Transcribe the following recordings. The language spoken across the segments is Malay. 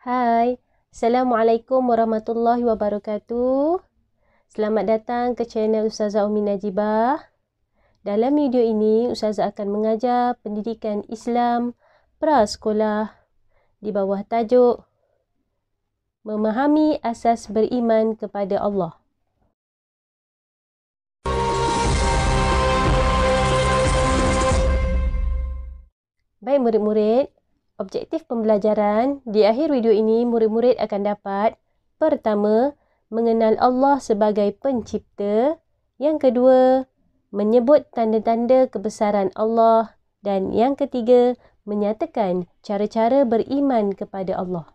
Hai, Assalamualaikum warahmatullahi wabarakatuh. Selamat datang ke channel Ustazah Umi Najibah. Dalam video ini, Ustazah akan mengajar pendidikan Islam prasekolah di bawah tajuk Memahami Asas Beriman kepada Allah. Baik murid-murid, objektif pembelajaran di akhir video ini, murid-murid akan dapat pertama, mengenal Allah sebagai pencipta. Yang kedua, menyebut tanda-tanda kebesaran Allah. Dan yang ketiga, menyatakan cara-cara beriman kepada Allah.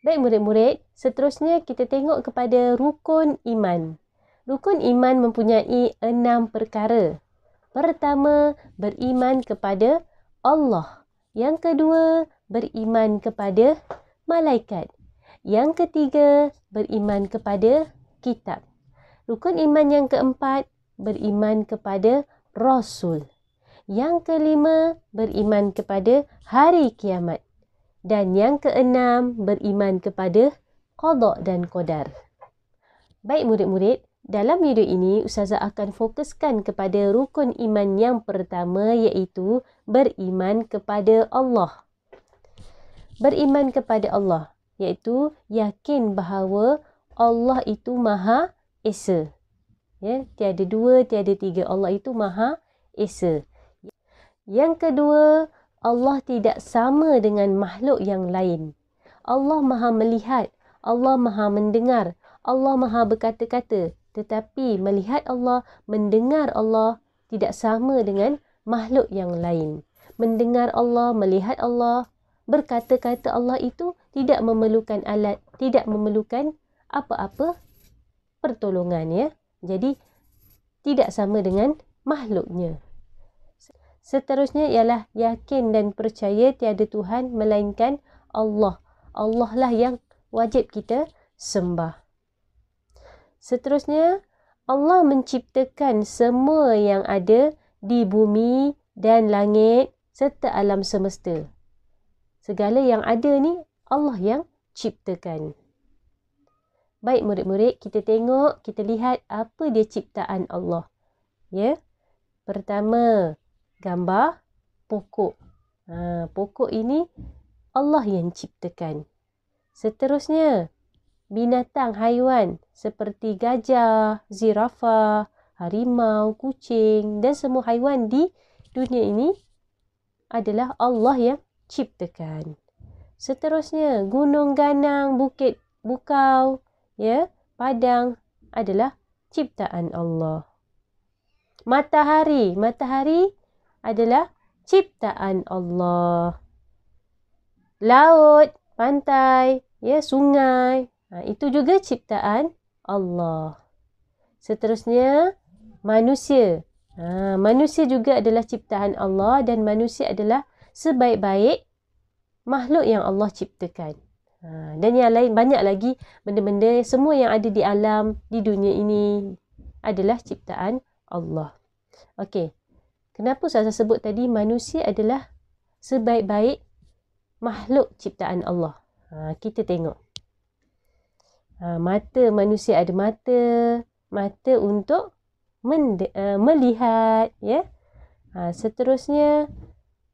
Baik murid-murid, seterusnya kita tengok kepada rukun iman. Rukun iman mempunyai 6 perkara. Pertama, beriman kepada Allah. Yang kedua, beriman kepada malaikat. Yang ketiga, beriman kepada kitab. Rukun iman yang keempat, beriman kepada Rasul. Yang kelima, beriman kepada hari kiamat. Dan yang keenam, beriman kepada qada dan qadar. Baik murid-murid, dalam video ini Ustazah akan fokuskan kepada rukun iman yang pertama, iaitu beriman kepada Allah. Beriman kepada Allah, iaitu yakin bahawa Allah itu Maha Esa. Ya, tiada dua, tiada tiga. Allah itu Maha Esa. Yang kedua, Allah tidak sama dengan makhluk yang lain. Allah Maha melihat, Allah Maha mendengar, Allah Maha berkata-kata. Tetapi melihat Allah, mendengar Allah tidak sama dengan makhluk yang lain. Mendengar Allah, melihat Allah, berkata-kata Allah itu tidak memerlukan alat, tidak memerlukan apa-apa pertolongan, ya. Jadi tidak sama dengan makhluknya. Seterusnya ialah yakin dan percaya tiada Tuhan melainkan Allah. Allah lah yang wajib kita sembah. Seterusnya, Allah menciptakan semua yang ada di bumi dan langit serta alam semesta. Segala yang ada ni Allah yang ciptakan. Baik murid-murid, kita tengok, kita lihat apa dia ciptaan Allah. Ya. Pertama, gambar pokok. Pokok ini Allah yang ciptakan. Seterusnya, binatang haiwan seperti gajah, zirafah, harimau, kucing dan semua haiwan di dunia ini adalah Allah yang ciptakan. Seterusnya, gunung ganang, bukit bukau, ya, padang adalah ciptaan Allah. Matahari adalah ciptaan Allah. Laut, pantai, ya, sungai, itu juga ciptaan Allah. Seterusnya, manusia. Manusia juga adalah ciptaan Allah dan manusia adalah sebaik-baik makhluk yang Allah ciptakan. Dan yang lain, banyak lagi benda-benda, semua yang ada di alam, di dunia ini adalah ciptaan Allah. Okey, kenapa saya sebut tadi manusia adalah sebaik-baik makhluk ciptaan Allah? Kita tengok. Mata manusia ada mata untuk melihat, ya. Seterusnya,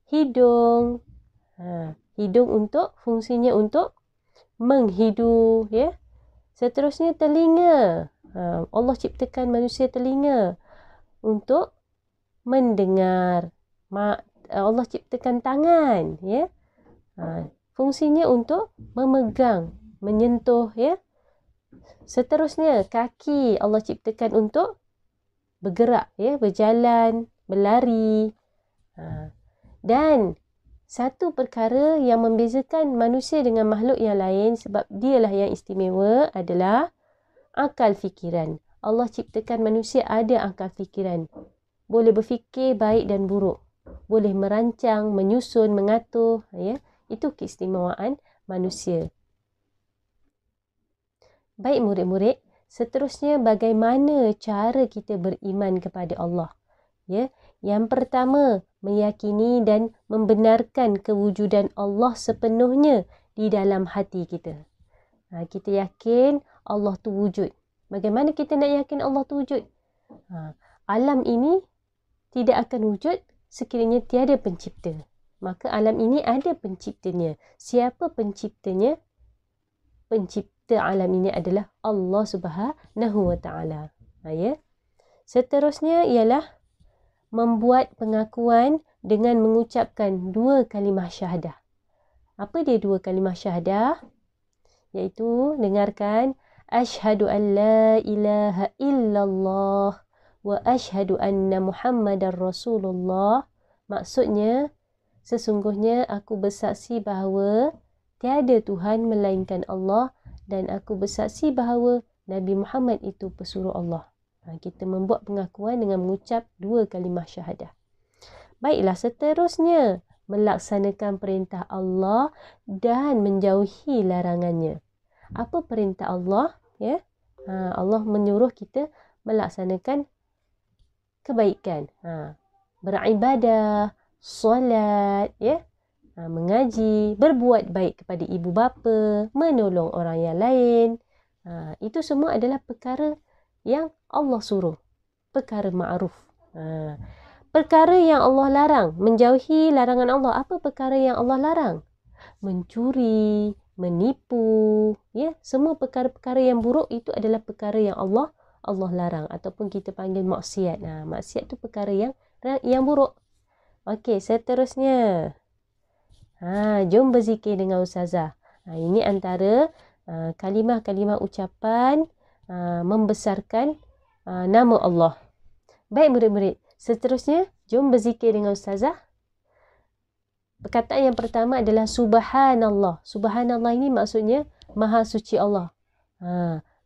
hidung. Hidung untuk fungsinya untuk menghidu, ya. Seterusnya, telinga. Allah ciptakan manusia telinga untuk mendengar. Allah ciptakan tangan, ya. Fungsinya untuk memegang, menyentuh, ya. Seterusnya, kaki Allah ciptakan untuk bergerak, ya, berjalan, berlari. Dan satu perkara yang membezakan manusia dengan makhluk yang lain, sebab dialah yang istimewa, adalah akal fikiran. Allah ciptakan manusia ada akal fikiran. Boleh berfikir baik dan buruk. Boleh merancang, menyusun, mengatur, ya. Itu keistimewaan manusia. Baik murid-murid, seterusnya bagaimana cara kita beriman kepada Allah? Ya, yang pertama, meyakini dan membenarkan kewujudan Allah sepenuhnya di dalam hati kita. Kita yakin Allah tu wujud. Bagaimana kita nak yakin Allah tu wujud? Alam ini tidak akan wujud sekiranya tiada pencipta. Maka alam ini ada penciptanya. Siapa penciptanya? Pencipta alam ini adalah Allah Subhanahu wa Ta'ala. Ya. Seterusnya ialah membuat pengakuan dengan mengucapkan 2 kalimah syahadah. Apa dia 2 kalimah syahadah? Iaitu dengarkan, asyhadu an la ilaha illallah wa asyhadu anna Muhammadar Rasulullah. Maksudnya, sesungguhnya aku bersaksi bahawa tiada Tuhan melainkan Allah dan aku bersaksi bahawa Nabi Muhammad itu pesuruh Allah. Kita membuat pengakuan dengan mengucap 2 kalimah syahadah. Baiklah, seterusnya melaksanakan perintah Allah dan menjauhi larangannya. Apa perintah Allah? Ya, Allah menyuruh kita melaksanakan kebaikan. Beribadah, solat, ya, mengaji, berbuat baik kepada ibu bapa, menolong orang yang lain. Itu semua adalah perkara yang Allah suruh. Perkara ma'ruf. Perkara yang Allah larang, menjauhi larangan Allah. Apa perkara yang Allah larang? Mencuri, menipu, ya, semua perkara-perkara yang buruk itu adalah perkara yang Allah larang ataupun kita panggil maksiat. Maksiat tu perkara yang buruk. Okey, seterusnya. Jom berzikir dengan ustazah. Ini antara kalimah-kalimah ucapan membesarkan nama Allah. Baik murid-murid, seterusnya jom berzikir dengan ustazah. Perkataan yang pertama adalah subhanallah. Subhanallah ini maksudnya maha suci Allah.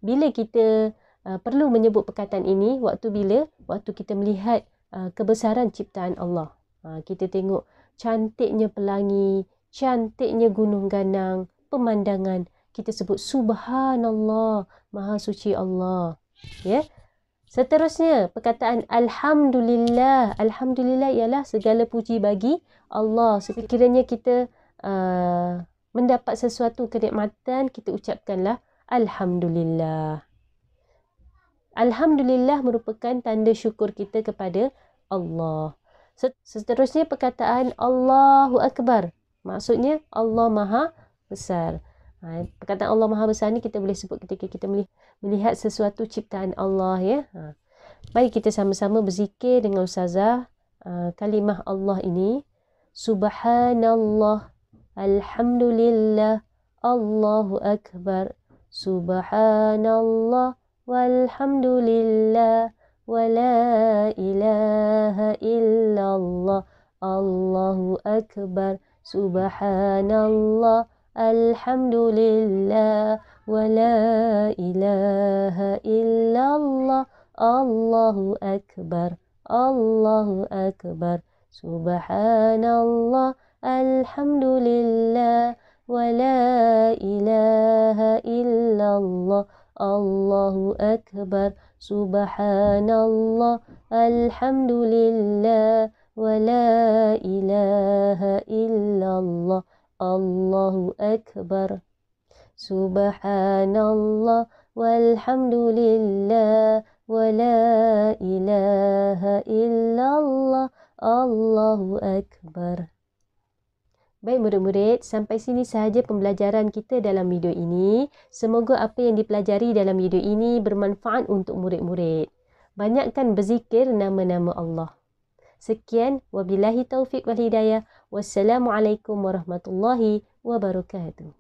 Bila kita perlu menyebut perkataan ini, waktu kita melihat kebesaran ciptaan Allah. Kita tengok cantiknya pelangi, cantiknya gunung ganang, pemandangan. Kita sebut subhanallah, maha suci Allah. Ya. Seterusnya, perkataan alhamdulillah. Alhamdulillah ialah segala puji bagi Allah. Sekiranya kita mendapat sesuatu kenikmatan, kita ucapkanlah alhamdulillah. Alhamdulillah merupakan tanda syukur kita kepada Allah. Seterusnya, perkataan Allahu Akbar. Maksudnya Allah Maha Besar. Perkataan Allah Maha Besar ni kita boleh sebut ketika kita melihat sesuatu ciptaan Allah, ya. Baik, kita sama-sama berzikir dengan ustazah kalimah Allah ini. Subhanallah, alhamdulillah, Allahu Akbar. Subhanallah walhamdulillah wa la ilaha illallah, Allahu Akbar. Subhanallah, alhamdulillah wa la ilaha illallah, Allahu Akbar. Allahu Akbar. Subhanallah, alhamdulillah wa la ilaha illallah, Allahu Akbar. Subhanallah, alhamdulillah wa la ilaha illallah, Allahu Akbar. Subhanallah walhamdulillah wa la ilaha illallah, Allahu Akbar. Baik murid-murid, sampai sini sahaja pembelajaran kita dalam video ini. Semoga apa yang dipelajari dalam video ini bermanfaat untuk murid-murid. Banyakkan berzikir nama-nama Allah. Sekian, wabillahi taufiq wal hidayah. Wassalamualaikum warahmatullahi wabarakatuh.